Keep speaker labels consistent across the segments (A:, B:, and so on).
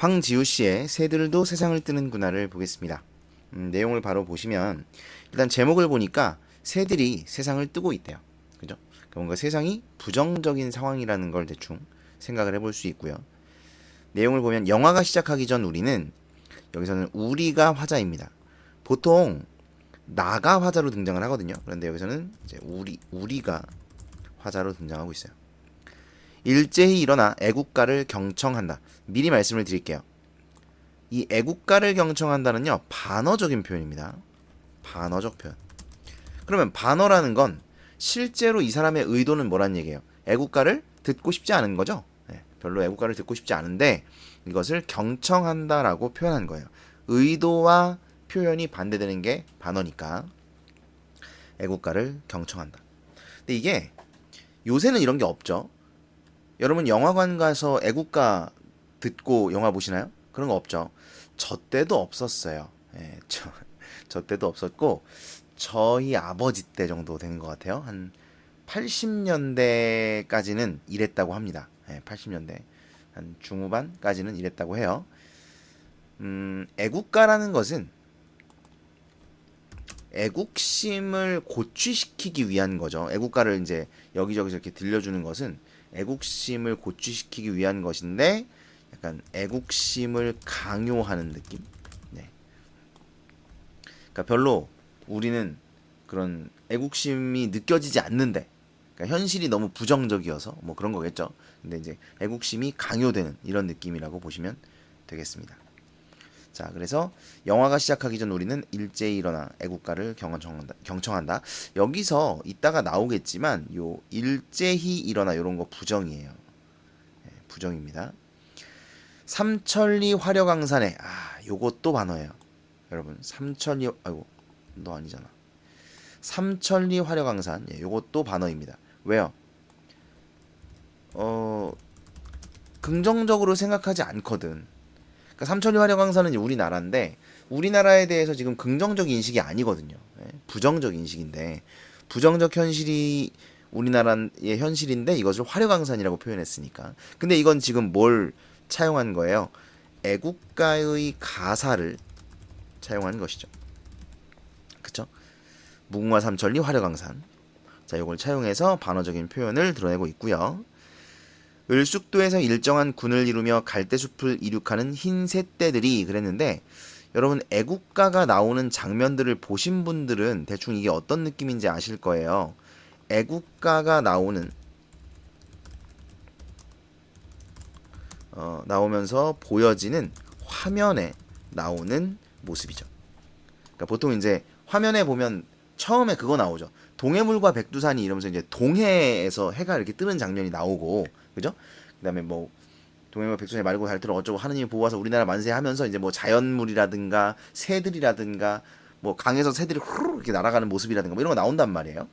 A: 황지우 씨의 새들도 세상을 뜨는구나를 보겠습니다. 내용을 바로 보시면 일단 제목을 보니까 새들이 세상을 뜨고 있대요. 그죠? 그러니까 뭔가 세상이 부정적인 상황이라는 걸 대충 생각을 해볼 수 있고요. 내용을 보면 영화가 시작하기 전 우리는 여기서는 우리가 화자입니다. 보통 나가 화자로 등장을 하거든요. 그런데 여기서는 이제 우리가 화자로 등장하고 있어요. 일제히 일어나 애국가를 경청한다. 미리 말씀을 드릴게요. 이 애국가를 경청한다는요, 반어적인 표현입니다. 반어적 표현. 그러면 반어라는 건 실제로 이 사람의 의도는 뭐란 얘기예요? 애국가를 듣고 싶지 않은 거죠. 별로 애국가를 듣고 싶지 않은데 이것을 경청한다라고 표현한 거예요. 의도와 표현이 반대되는 게 반어니까 애국가를 경청한다. 근데 이게 요새는 이런 게 없죠. 여러분 영화관 가서 애국가 듣고 영화 보시나요? 그런 거 없죠. 저 때도 없었어요. 저 때도 없었고 저희 아버지 때 정도 된 것 같아요. 한 80년대까지는 이랬다고 합니다. 80년대 한 중후반까지는 이랬다고 해요. 애국가라는 것은 애국심을 고취시키기 위한 거죠. 애국가를 이제 여기저기서 이렇게 들려주는 것은 애국심을 고취시키기 위한 것인데 약간 애국심을 강요하는 느낌. 네. 그러니까 별로 우리는 그런 애국심이 느껴지지 않는데, 그러니까 현실이 너무 부정적이어서 뭐 그런 거겠죠. 근데 이제 애국심이 강요되는 이런 느낌이라고 보시면 되겠습니다. 자, 그래서 영화가 시작하기 전 우리는 일제히 일어나 애국가를 경청한다. 여기서 이따가 나오겠지만 요 일제히 일어나 이런 거 부정이에요. 부정입니다. 삼천리 화려강산에 요것도 반어예요. 여러분 삼천리 아이고 너 아니잖아. 삼천리 화려강산 요것도 반어입니다. 왜요? 긍정적으로 생각하지 않거든. 그러니까 삼천리 화려강산은 우리나라인데 우리나라에 대해서 지금 긍정적 인식이 아니거든요. 부정적 인식인데 부정적 현실이 우리나라의 현실인데 이것을 화려강산이라고 표현했으니까. 근데 이건 지금 뭘 차용한 거예요? 애국가의 가사를 차용한 것이죠. 그쵸? 무궁화 삼천리 화려강산. 자, 이걸 차용해서 반어적인 표현을 드러내고 있고요. 을숙도에서 일정한 군을 이루며 갈대숲을 이륙하는 흰 새떼들이 그랬는데 여러분 애국가가 나오는 장면들을 보신 분들은 대충 이게 어떤 느낌인지 아실 거예요. 애국가가 나오면서 보여지는 화면에 나오는 모습이죠. 그러니까 보통 이제 화면에 보면 처음에 그거 나오죠. 동해물과 백두산이 이러면서 이제 동해에서 해가 이렇게 뜨는 장면이 나오고, 그죠? 그다음에 뭐 동해물 백두산이 말고 달들어 어쩌고 하느님이 보아서 우리나라 만세 하면서 이제 뭐 자연물이라든가 새들이라든가 뭐 강에서 새들이 후루룩 이렇게 날아가는 모습이라든가 뭐 이런 거 나온단 말이에요.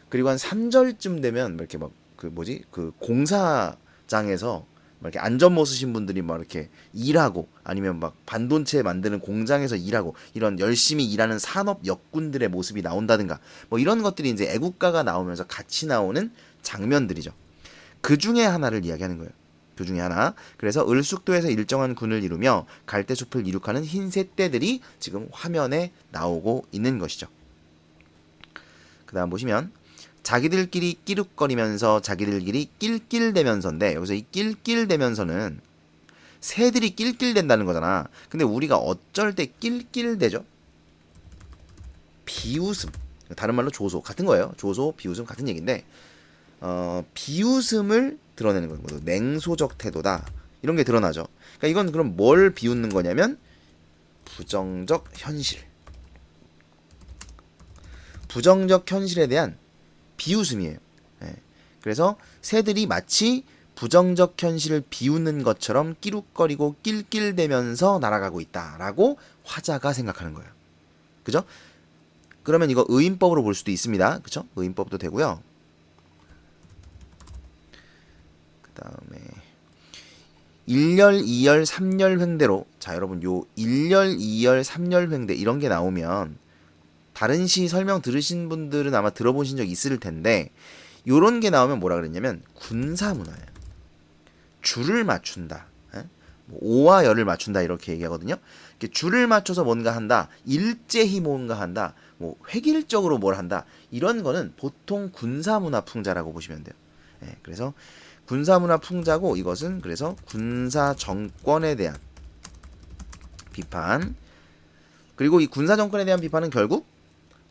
A: 그리고 한 3절쯤 되면 이렇게 막 그 뭐지? 그 공사장에서 막 이렇게 안전모 쓰신 분들이 막 이렇게 일하고 아니면 막 반도체 만드는 공장에서 일하고 이런 열심히 일하는 산업 역군들의 모습이 나온다든가 뭐 이런 것들이 이제 애국가가 나오면서 같이 나오는 장면들이죠. 그 중에 하나를 이야기하는 거예요. 그 중에 하나. 그래서 을숙도에서 일정한 군을 이루며 갈대숲을 이륙하는 흰새 떼들이 지금 화면에 나오고 있는 것이죠. 그 다음 보시면 자기들끼리 끼룩거리면서 자기들끼리 낄낄대면서인데 여기서 이 낄낄대면서는 새들이 낄낄댄다는 거잖아. 근데 우리가 어쩔 때 낄낄대죠? 비웃음. 다른 말로 조소. 같은 거예요. 조소, 비웃음 같은 얘기인데 비웃음을 드러내는 거예요. 냉소적 태도다. 이런 게 드러나죠. 그러니까 이건 그럼 뭘 비웃는 거냐면 부정적 현실. 부정적 현실에 대한 비웃음이에요. 그래서 새들이 마치 부정적 현실을 비웃는 것처럼 끼룩거리고 낄낄대면서 날아가고 있다라고 화자가 생각하는 거예요. 그죠? 그러면 이거 의인법으로 볼 수도 있습니다. 그죠? 의인법도 되고요. 그 다음에 1열, 2열, 3열 횡대로 자 여러분 요 1열, 2열, 3열 횡대 이런 게 나오면 다른 시 설명 들으신 분들은 아마 들어보신 적 있을 텐데 요런 게 나오면 뭐라 그랬냐면 군사문화예요. 줄을 맞춘다. 오와 열을 맞춘다 이렇게 얘기하거든요. 이렇게 줄을 맞춰서 뭔가 한다, 일제히 뭔가 한다, 뭐 획일적으로 뭘 한다, 이런 거는 보통 군사문화 풍자라고 보시면 돼요. 예, 그래서 군사문화 풍자고, 이것은 그래서 군사 정권에 대한 비판. 그리고 이 군사 정권에 대한 비판은 결국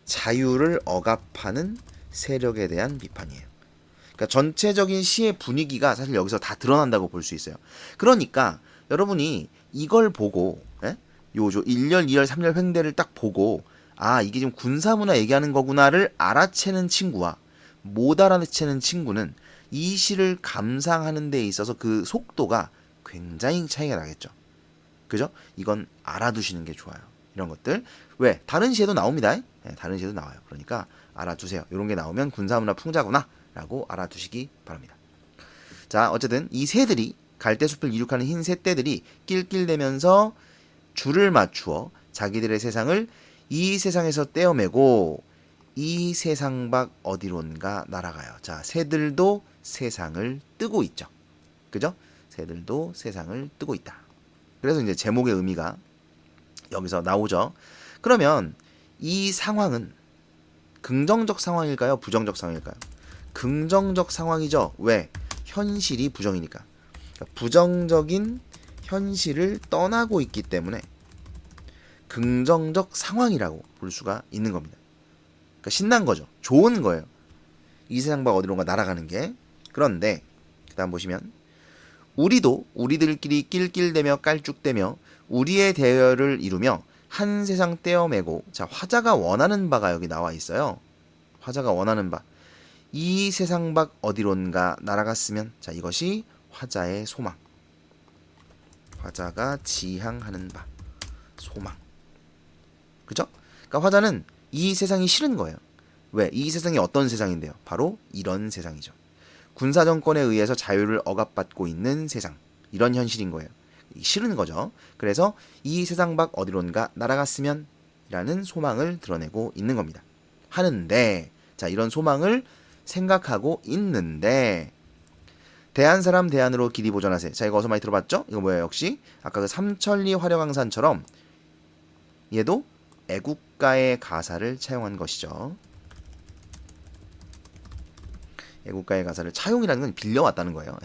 A: 자유를 억압하는 세력에 대한 비판이에요. 그러니까 전체적인 시의 분위기가 사실 여기서 다 드러난다고 볼 수 있어요. 그러니까 여러분이 이걸 보고, 예? 요조 1열, 2열, 3열 횡대를 딱 보고, 아, 이게 지금 군사문화 얘기하는 거구나를 알아채는 친구와 못 알아채는 친구는 이 시를 감상하는 데 있어서 그 속도가 굉장히 차이가 나겠죠. 그죠? 이건 알아두시는 게 좋아요. 이런 것들. 왜? 다른 시에도 나옵니다. 네, 다른 시에도 나와요. 그러니까 알아두세요. 이런 게 나오면 군사문화 풍자구나 라고 알아두시기 바랍니다. 자, 어쨌든 이 새들이, 갈대숲을 이륙하는 흰 새떼들이 낄낄대면서 줄을 맞추어 자기들의 세상을 이 세상에서 떼어매고 이 세상 밖 어디론가 날아가요. 자, 새들도 세상을 뜨고 있죠. 그죠? 새들도 세상을 뜨고 있다. 그래서 이제 제목의 의미가 여기서 나오죠. 그러면 이 상황은 긍정적 상황일까요? 부정적 상황일까요? 긍정적 상황이죠. 왜? 현실이 부정이니까. 그러니까 부정적인 현실을 떠나고 있기 때문에 긍정적 상황이라고 볼 수가 있는 겁니다. 그러니까 신난 거죠. 좋은 거예요. 이 세상 밖 어디론가 날아가는 게. 그런데 그 다음 보시면 우리도 우리들끼리 낄낄대며 깔쭉대며 우리의 대열을 이루며 한 세상 떼어매고, 자, 화자가 원하는 바가 여기 나와 있어요. 화자가 원하는 바. 이 세상 밖 어디론가 날아갔으면, 자, 이것이 화자의 소망. 화자가 지향하는 바. 소망. 그죠? 그러니까 화자는 이 세상이 싫은 거예요. 왜? 이 세상이 어떤 세상인데요? 바로 이런 세상이죠. 군사정권에 의해서 자유를 억압받고 있는 세상. 이런 현실인 거예요. 싫은 거죠. 그래서 이 세상 밖 어디론가 날아갔으면 라는 소망을 드러내고 있는 겁니다. 하는데, 자, 이런 소망을 생각하고 있는데, 대한 사람 대안으로 길이 보전하세. 자, 이거 어서 많이 들어봤죠? 이거 뭐예요? 역시 아까 그 삼천리 화려강산처럼 얘도 애국가의 가사를 차용한 것이죠. 애국가의 가사를 차용이라는 건 빌려왔다는 거예요.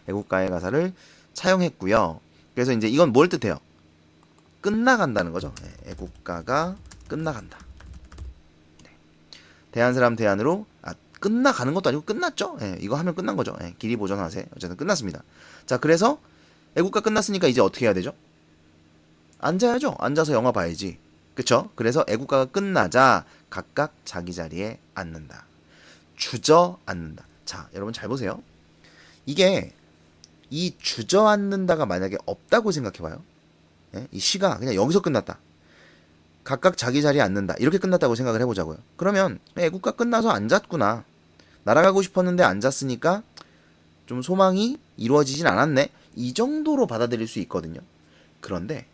A: 애국가의 가사를 차용했고요. 그래서 이제 이건 뭘 뜻해요? 끝나간다는 거죠. 애국가가 끝나간다. 대한 사람 대안으로, 끝나가는 것도 아니고 끝났죠. 이거 하면 끝난 거죠. 길이 보전하세. 어쨌든 끝났습니다. 자, 그래서 애국가 끝났으니까 이제 어떻게 해야 되죠? 앉아야죠. 앉아서 영화 봐야지. 그쵸? 그래서 애국가가 끝나자 각각 자기 자리에 앉는다. 주저앉는다. 자, 여러분 잘 보세요. 이게 이 주저앉는다가 만약에 없다고 생각해봐요. 이 시가 그냥 여기서 끝났다. 각각 자기 자리에 앉는다. 이렇게 끝났다고 생각을 해보자고요. 그러면 애국가 끝나서 앉았구나. 날아가고 싶었는데 앉았으니까 좀 소망이 이루어지진 않았네. 이 정도로 받아들일 수 있거든요. 그런데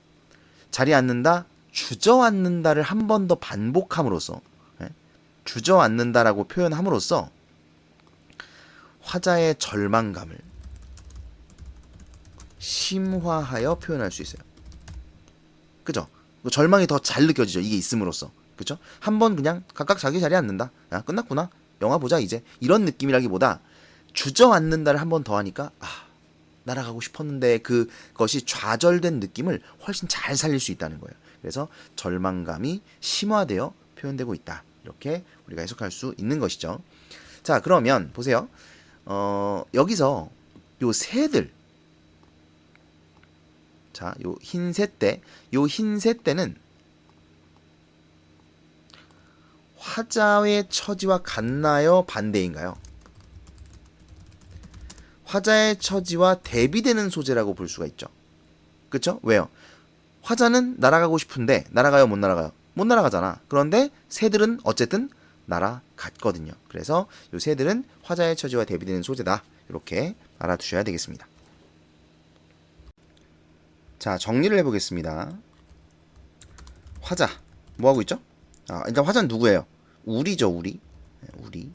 A: 자리에 앉는다, 주저앉는다를 한 번 더 반복함으로써, 주저앉는다라고 표현함으로써 화자의 절망감을 심화하여 표현할 수 있어요. 그죠? 절망이 더 잘 느껴지죠. 이게 있음으로써. 그죠? 한 번 그냥 각각 자기 자리에 앉는다. 야, 끝났구나. 영화 보자 이제. 이런 느낌이라기보다 주저앉는다를 한 번 더 하니까, 날아가고 싶었는데 그것이 좌절된 느낌을 훨씬 잘 살릴 수 있다는 거예요. 그래서 절망감이 심화되어 표현되고 있다. 이렇게 우리가 해석할 수 있는 것이죠. 자, 그러면 보세요. 여기서 요 새들, 자, 요 흰새떼, 요 흰새떼는 화자의 처지와 같나요? 반대인가요? 화자의 처지와 대비되는 소재라고 볼 수가 있죠. 그쵸? 왜요? 화자는 날아가고 싶은데 날아가요? 못 날아가요? 못 날아가잖아. 그런데 새들은 어쨌든 날아갔거든요. 그래서 이 새들은 화자의 처지와 대비되는 소재다. 이렇게 알아두셔야 되겠습니다. 자, 정리를 해보겠습니다. 화자 뭐하고 있죠? 일단 화자는 누구예요? 우리죠. 우리. 우리.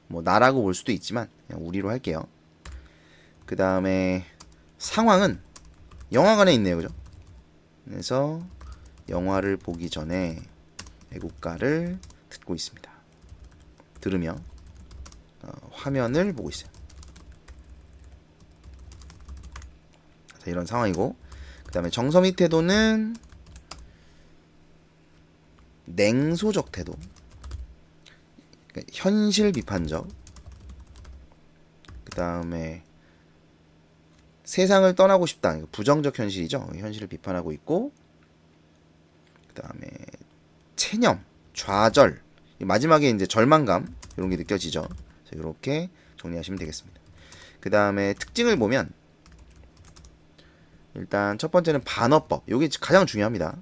A: 뭐 나라고 볼 수도 있지만 그냥 우리로 할게요. 그 다음에 상황은 영화관에 있네요, 그죠? 그래서 영화를 보기 전에 애국가를 듣고 있습니다. 들으며 화면을 보고 있어요. 자, 이런 상황이고, 그 다음에 정서미 태도는 냉소적 태도, 그러니까 현실 비판적, 그 다음에 세상을 떠나고 싶다, 부정적 현실이죠. 현실을 비판하고 있고, 그 다음에 체념, 좌절, 마지막에 이제 절망감 이런 게 느껴지죠. 이렇게 정리하시면 되겠습니다. 그 다음에 특징을 보면 일단 첫 번째는 반어법, 이게 가장 중요합니다.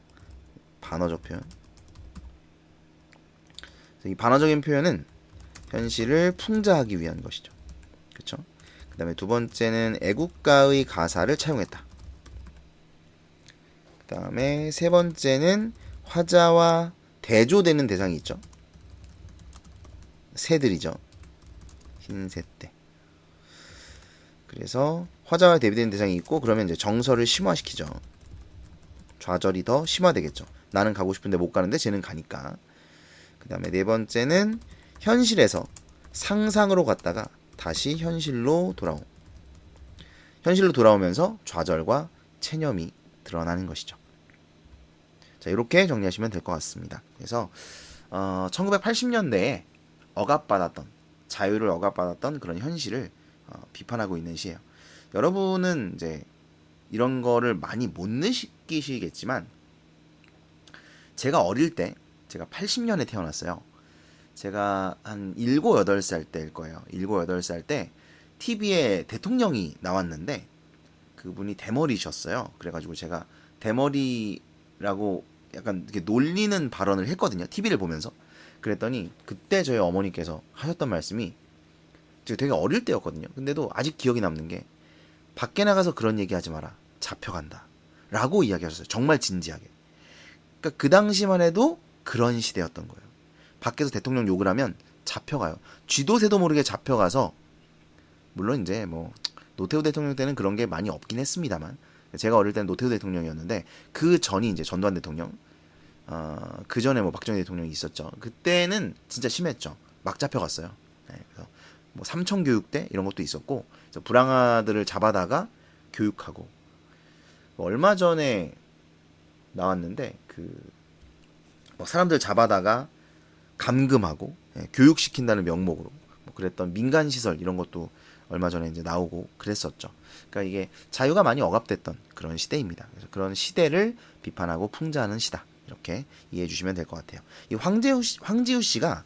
A: 반어적 표현. 이 반어적인 표현은 현실을 풍자하기 위한 것이죠. 그렇죠? 그 다음에 두 번째는 애국가의 가사를 차용했다. 그 다음에 세 번째는 화자와 대조되는 대상이 있죠. 새들이죠. 흰새 때. 그래서 화자와 대비되는 대상이 있고, 그러면 이제 정서를 심화시키죠. 좌절이 더 심화되겠죠. 나는 가고 싶은데 못 가는데 쟤는 가니까. 그 다음에 네 번째는 현실에서 상상으로 갔다가 다시 현실로 돌아옴. 현실로 돌아오면서 좌절과 체념이 드러나는 것이죠. 자, 이렇게 정리하시면 될 것 같습니다. 그래서 1980년대에 억압받았던, 자유를 억압받았던 그런 현실을 비판하고 있는 시예요. 여러분은 이제 이런 거를 많이 못 느끼시겠지만, 제가 어릴 때, 제가 80년에 태어났어요. 제가 한 7, 8살 때일 거예요. 7, 8살 때 TV에 대통령이 나왔는데 그분이 대머리셨어요. 그래가지고 제가 대머리라고 약간 이렇게 놀리는 발언을 했거든요. TV를 보면서. 그랬더니 그때 저희 어머니께서 하셨던 말씀이, 제가 되게 어릴 때였거든요. 근데도 아직 기억이 남는 게, 밖에 나가서 그런 얘기 하지 마라. 잡혀간다. 라고 이야기하셨어요. 정말 진지하게. 그러니까 그 당시만 해도 그런 시대였던 거예요. 밖에서 대통령 욕을 하면 잡혀가요. 쥐도 새도 모르게 잡혀가서, 물론 이제 뭐 노태우 대통령 때는 그런 게 많이 없긴 했습니다만, 제가 어릴 때는 노태우 대통령이었는데 그 전이 이제 전두환 대통령, 그 전에 뭐 박정희 대통령이 있었죠. 그때는 진짜 심했죠. 막 잡혀갔어요. 네, 그래서 뭐 삼청교육대 이런 것도 있었고, 불량아들을 잡아다가 교육하고, 얼마 전에 나왔는데 뭐 사람들 잡아다가 감금하고, 교육시킨다는 명목으로 뭐 그랬던 민간시설 이런 것도 얼마 전에 이제 나오고 그랬었죠. 그러니까 이게 자유가 많이 억압됐던 그런 시대입니다. 그래서 그런 시대를 비판하고 풍자하는 시다, 이렇게 이해해 주시면 될 것 같아요. 이 황지우 씨가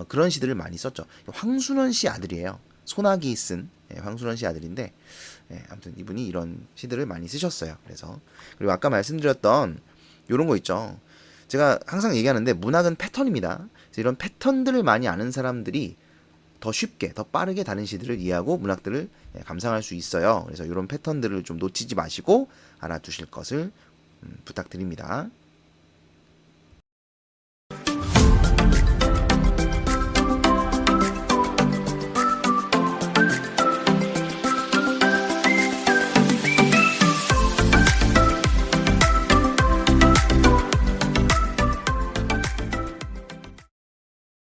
A: 그런 시들을 많이 썼죠. 황순원 씨 아들이에요. 소나기 쓴 황순원 씨 아들인데, 아무튼 이분이 이런 시들을 많이 쓰셨어요. 그래서, 그리고 아까 말씀드렸던 이런 거 있죠. 제가 항상 얘기하는데 문학은 패턴입니다. 그래서 이런 패턴들을 많이 아는 사람들이 더 쉽게, 더 빠르게 다른 시들을 이해하고 문학들을 감상할 수 있어요. 그래서 이런 패턴들을 좀 놓치지 마시고 알아두실 것을 부탁드립니다.